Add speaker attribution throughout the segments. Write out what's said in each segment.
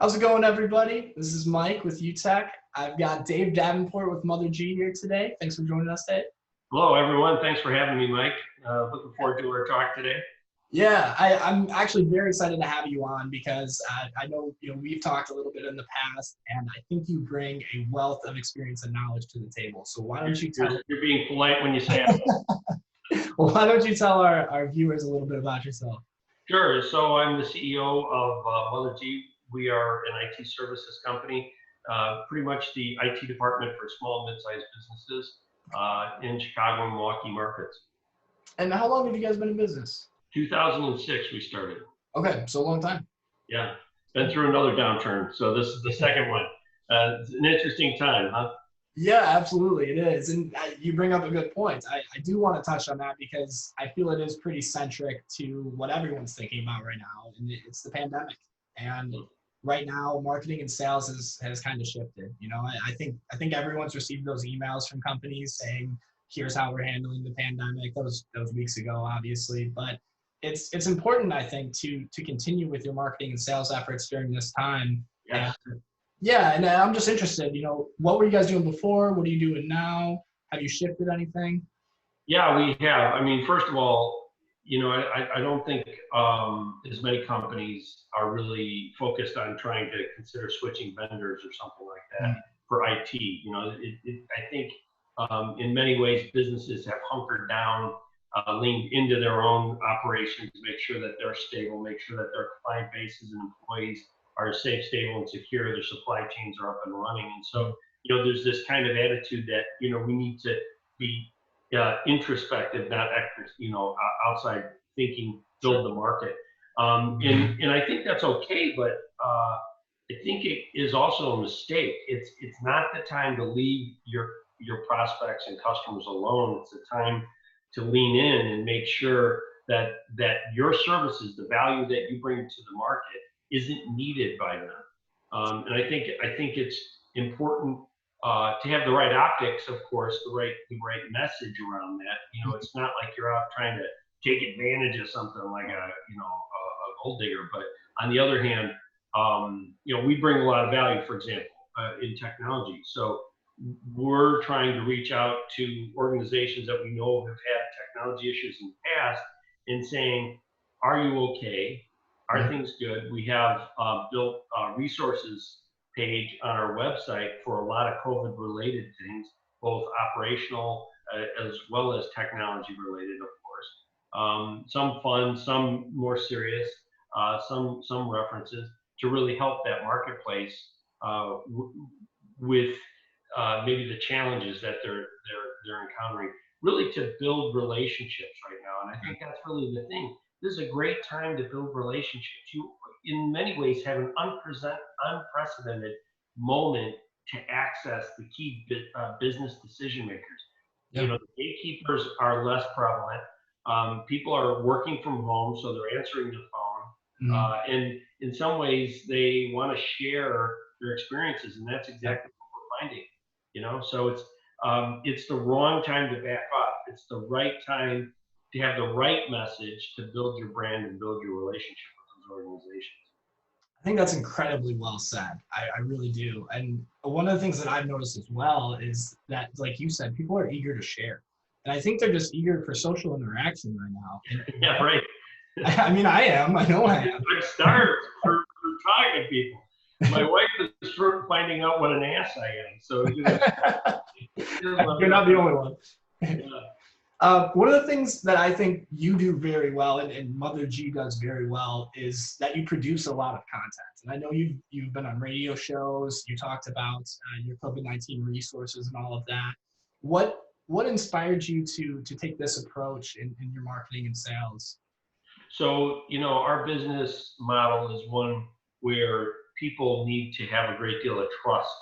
Speaker 1: How's it going, everybody? This is Mike with Youtech. I've got Dave Davenport with MotherG here today. Thanks for joining us, Dave.
Speaker 2: Hello, everyone. Thanks for having me, Mike. Looking forward to our talk today.
Speaker 1: Yeah, I'm actually very excited to have you on because I know we've talked a little bit in the past, and I think you bring a wealth of experience and knowledge to the table. So why don't you tell?
Speaker 2: You're being polite when you say it.
Speaker 1: Well, why don't you tell our viewers a little bit about yourself?
Speaker 2: Sure. So I'm the CEO of MotherG. We are an IT services company, pretty much the IT department for small and mid-sized businesses in Chicago and Milwaukee markets.
Speaker 1: And how long have you guys been in business?
Speaker 2: 2006 we started.
Speaker 1: Okay, so a long time.
Speaker 2: Yeah, been through another downturn. So this is the second one. It's an interesting time, huh?
Speaker 1: Yeah, absolutely, it is. And you bring up a good point. I do want to touch on that because I feel it is pretty centric to what everyone's thinking about right now, and it's the pandemic. And right now, marketing and sales has kind of shifted. I think everyone's received those emails from companies saying, "Here's how we're handling the pandemic." Those weeks ago, obviously, but it's important, I think, to continue with your marketing and sales efforts during this time.
Speaker 2: Yes.
Speaker 1: And I'm just interested, what were you guys doing before? What are you doing now? Have you shifted anything?
Speaker 2: Yeah, we have. I mean, first of all, I don't think as many companies are really focused on trying to consider switching vendors or something like that for IT. I think in many ways businesses have hunkered down, leaned into their own operations, make sure that they're stable, make sure that their client bases and employees are safe, stable, and secure. Their supply chains are up and running. And so, there's this kind of attitude that, we need to be introspective, not outside thinking, build the market. And I think that's okay, but I think it is also a mistake. It's not the time to leave your prospects and customers alone. It's the time to lean in and make sure that your services, the value that you bring to the market, isn't needed by them. And I think it's important to have the right optics, of course, the right message around that. It's not like you're out trying to take advantage of something like a gold digger. But on the other hand, we bring a lot of value, for example, in technology. So we're trying to reach out to organizations that we know have had technology issues in the past and saying, are you okay? Are things good? We have built a resources page on our website for a lot of COVID related things, both operational as well as technology related, of course. Some fun, some more serious, some references to really help that marketplace with maybe the challenges that they're encountering, really to build relationships right now. And I think that's really the thing. This is a great time to build relationships. You, in many ways, have an unprecedented moment to access the key business decision makers.
Speaker 1: Yep.
Speaker 2: The gatekeepers are less prevalent. People are working from home, so they're answering the phone. And in some ways, they want to share their experiences, and that's exactly what we're finding. So it's the wrong time to back off. It's the right time to have the right message to build your brand and build your relationship with those organizations.
Speaker 1: I think that's incredibly well said. I really do. And one of the things that I've noticed as well is that, like you said, people are eager to share. And I think they're just eager for social interaction right now. And,
Speaker 2: yeah, right.
Speaker 1: I mean, I am. I know I am.
Speaker 2: I'm starved for talking to people. My wife is finding out what an ass I am. So
Speaker 1: you're not the only one.
Speaker 2: Yeah.
Speaker 1: One of the things that I think you do very well, and MotherG does very well, is that you produce a lot of content. And I know you've been on radio shows. You talked about your COVID-19 resources and all of that. What inspired you to take this approach in your marketing and sales?
Speaker 2: So our business model is one where people need to have a great deal of trust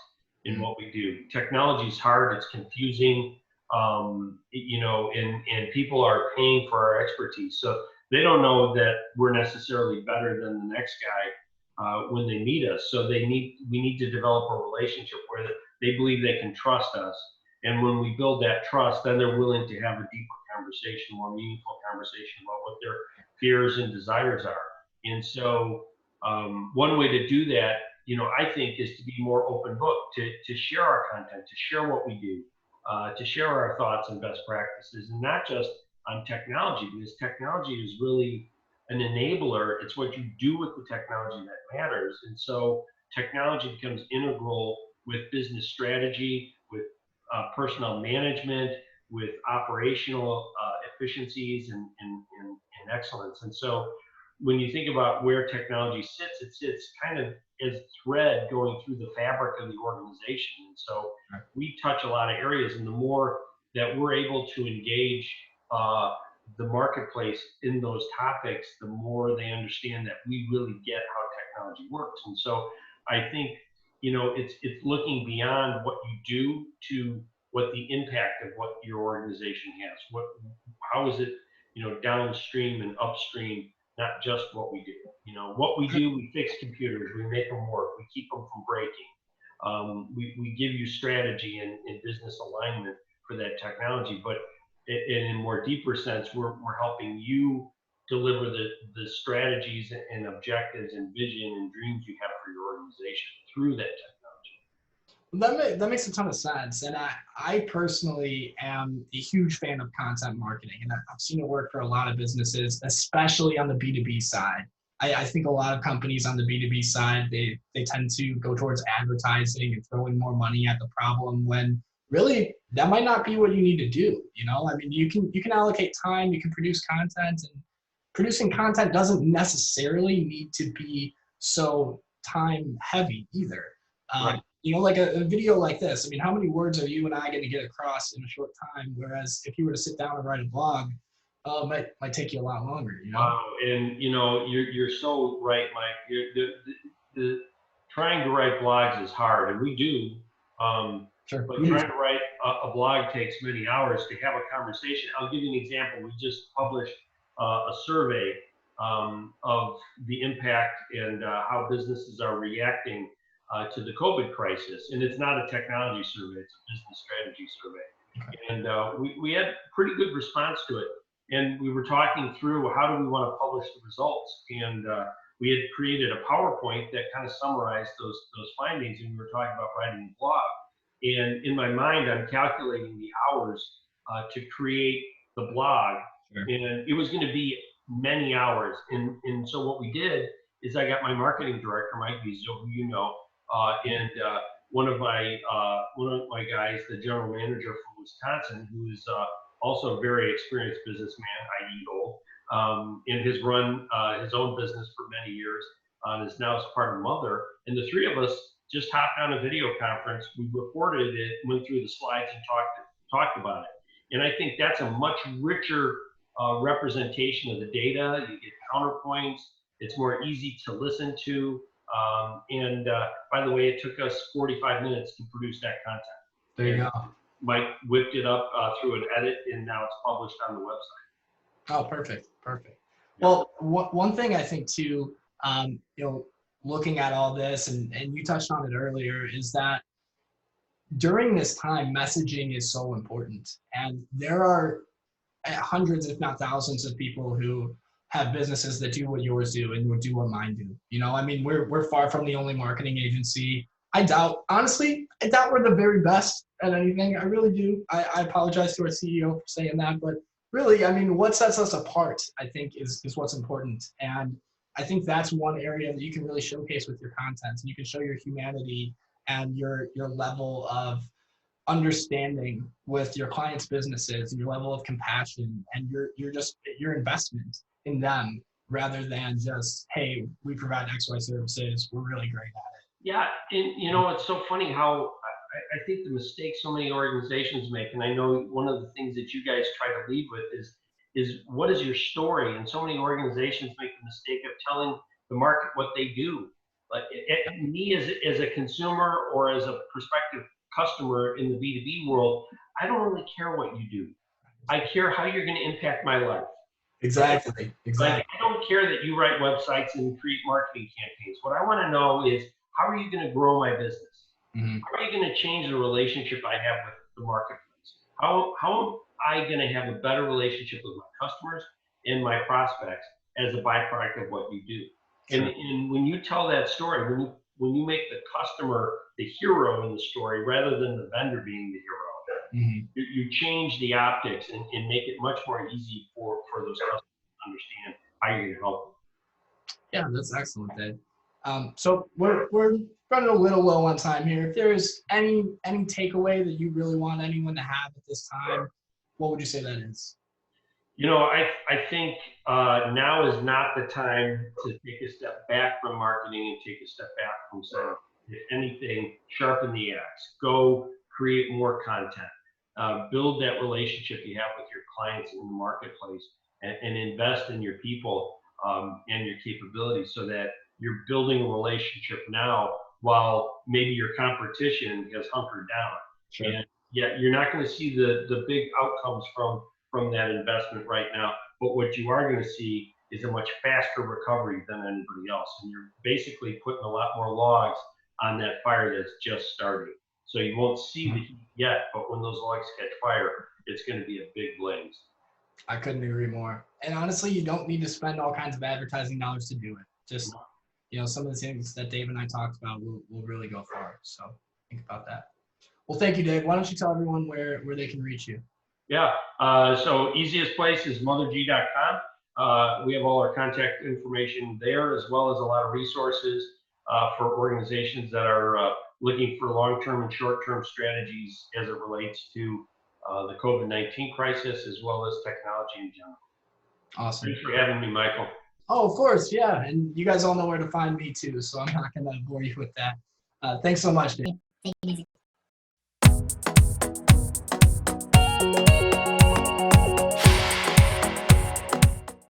Speaker 2: in what we do. Technology is hard. It's confusing. And people are paying for our expertise. So they don't know that we're necessarily better than the next guy when they meet us. So we need to develop a relationship where they believe they can trust us. And when we build that trust, then they're willing to have a deeper conversation, more meaningful conversation about what their fears and desires are. And so one way to do that I think is to be more open book, to share our content, to share what we do, to share our thoughts and best practices, and not just on technology, because technology is really an enabler. It's what you do with the technology that matters. And so technology becomes integral with business strategy, with personnel management, with operational efficiencies and excellence. And so when you think about where technology sits, it sits kind of as thread going through the fabric of the organization. And so we touch a lot of areas, and the more that we're able to engage the marketplace in those topics, the more they understand that we really get how technology works. And so I think, it's looking beyond what you do to what the impact of what your organization has. How is it, downstream and upstream, not just what we do. What we do, we fix computers, we make them work, we keep them from breaking. We give you strategy and business alignment for that technology, but in a more deeper sense, we're helping you deliver the strategies and objectives and vision and dreams you have for your organization through that technology.
Speaker 1: That makes a ton of sense. And I personally am a huge fan of content marketing, and I've seen it work for a lot of businesses, especially on the B2B side. I think a lot of companies on the B2B side, they tend to go towards advertising and throwing more money at the problem, when really that might not be what you need to do. I mean, you can allocate time, you can produce content, and producing content doesn't necessarily need to be so time heavy either.
Speaker 2: Right.
Speaker 1: Like a video like this, I mean, how many words are you and I going to get across in a short time? Whereas if you were to sit down and write a blog, it might take you a lot longer.
Speaker 2: Wow, and you're so right, Mike. The trying to write blogs is hard, and we do.
Speaker 1: Sure.
Speaker 2: But trying to write a blog takes many hours. To have a conversation, I'll give you an example. We just published a survey of the impact and how businesses are reacting to the COVID crisis. And it's not a technology survey, it's a business strategy survey. Okay. And we had pretty good response to it. And we were talking through, how do we want to publish the results? And we had created a PowerPoint that kind of summarized those findings, and we were talking about writing a blog. And in my mind, I'm calculating the hours to create the blog. Sure. And it was going to be many hours. And so what we did is I got my marketing director, Mike Vizio, who you know, and one of my guys, the general manager from Wisconsin, who is also a very experienced businessman, i.e. old, and has run his own business for many years, and is now part of Mother. And the three of us just hopped on a video conference. We recorded it, went through the slides, and talked about it. And I think that's a much richer representation of the data. You get counterpoints. It's more easy to listen to. And by the way, it took us 45 minutes to produce that content.
Speaker 1: There you go.
Speaker 2: Mike whipped it up through an edit, and now it's published on the website.
Speaker 1: Oh, perfect. Yeah. Well, one thing I think too, looking at all this, and you touched on it earlier, is that during this time, messaging is so important. And there are hundreds, if not thousands, of people who have businesses that do what yours do and do what mine do. I mean, we're far from the only marketing agency. Honestly, I doubt we're the very best at anything. I really do. I apologize to our CEO for saying that, but really, I mean, what sets us apart, I think, is what's important. And I think that's one area that you can really showcase with your content. And you can show your humanity and your level of understanding with your clients' businesses, and your level of compassion, and your investment in them, rather than just, hey, we provide XY services, we're really great at it.
Speaker 2: Yeah, and it's so funny how I think the mistake so many organizations make, and I know one of the things that you guys try to lead with is what is your story? And so many organizations make the mistake of telling the market what they do. Like me as a consumer or as a prospective customer in the B2B world, I don't really care what you do. I care how you're going to impact my life.
Speaker 1: Exactly.
Speaker 2: Like, I don't care that you write websites and create marketing campaigns. What I want to know is, how are you going to grow my business? Mm-hmm. How are you going to change the relationship I have with the marketplace? How am I going to have a better relationship with my customers and my prospects as a byproduct of what you do? Sure. And when you tell that story, when you when you make the customer the hero in the story rather than the vendor being the hero, you change the optics and make it much more easy for those customers to understand how you're going to help them.
Speaker 1: Yeah, that's excellent, Dave. So we're running a little low on time here. If there's any takeaway that you really want anyone to have at this time, what would you say that is?
Speaker 2: You know, I think now is not the time to take a step back from marketing and take a step back from sales. If anything, sharpen the axe. Go create more content. Build that relationship you have with your clients in the marketplace, and invest in your people and your capabilities so that you're building a relationship now while maybe your competition has hunkered down.
Speaker 1: Sure.
Speaker 2: And yet you're not going to see the big outcomes from that investment right now. But what you are going to see is a much faster recovery than anybody else. And you're basically putting a lot more logs on that fire that's just starting. So you won't see the heat yet, but when those logs catch fire, it's going to be a big blaze.
Speaker 1: I couldn't agree more. And honestly, you don't need to spend all kinds of advertising dollars to do it. Just, some of the things that Dave and I talked about will really go far. So think about that. Well, thank you, Dave. Why don't you tell everyone where they can reach you?
Speaker 2: Yeah, so easiest place is MotherG.com. We have all our contact information there, as well as a lot of resources for organizations that are looking for long-term and short-term strategies as it relates to the COVID-19 crisis, as well as technology in general.
Speaker 1: Awesome.
Speaker 2: Thanks for having me, Michael.
Speaker 1: Oh, of course, yeah. And you guys all know where to find me too, so I'm not going to bore you with that. Thanks so much, Dave.